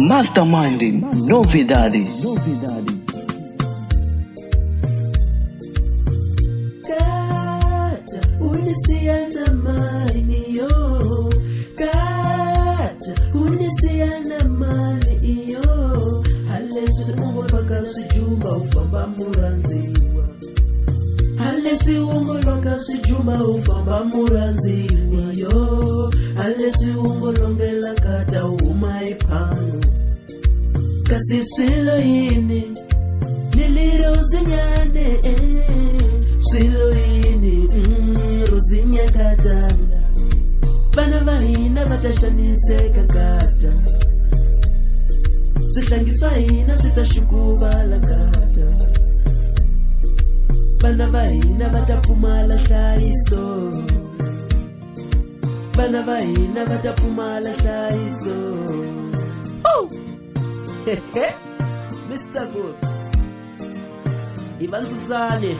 Masterminding novidade. Kata unisiana mani yo, kata unisiana mani yo. Halesi ungolwaka sijumba ufamba muranziwa, halesi ungolwaka sijumba ufamba muranziwa yo. Halesi ungolongela kata umaipano kasisilo yini nilirozinyane silo yini rozinya katanga bana vahina vatashaniseka kata swihlangiswa hina switashikuvala kata bana vahina vatapfumala hlayiso bana vahina vatapfumala hlayiso. Mr. Good Ivanzutsane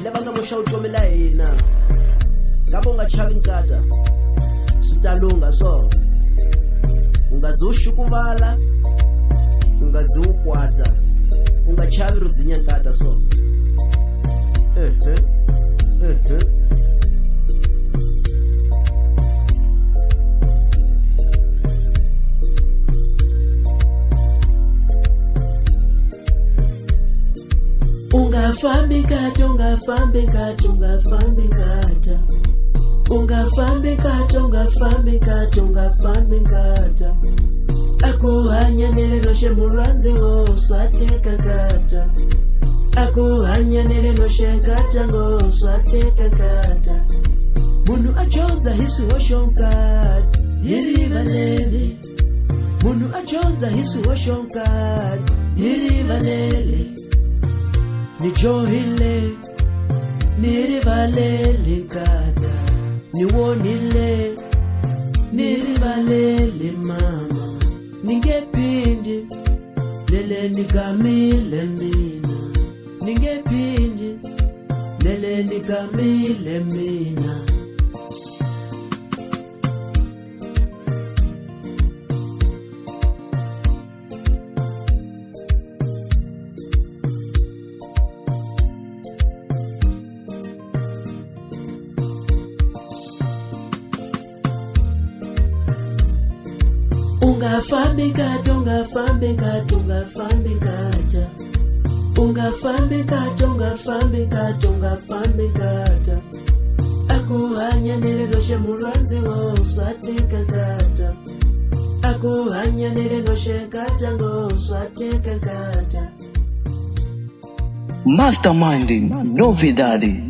lava nga moxa vutomi la hina kama unga chavi nkata swi ta lunga so unga zi wu xukuvala unga zi wu kwata unga chavi ruzinya nkata so Ungafambi kata, ungafambi kata, ungafambi kata, ungafambi kata, ungafambi kata, ungafambi kata. Akuhanya niliroshe muranzi wo swateka kata, akuhanya niliroshe kata ngo swateka kata. Munu achonza hisu washonkata yiriva lele, munu achonza hisu washonkata yiriva lele. Nijohile nirivalele kata niwonile nirivalele mama ningepindi lele nikamile mina ningepindi lele nikamile mina. Ungafambi kata, ungafambi kata, ungafambi kata, ungafambi kata, ungafambi kata, ungafambi kata. Akuhanya niliroshe muranzi wo swateka kata, akuhanya niliroshe kata ngo swateka kata. Masterminding novidade.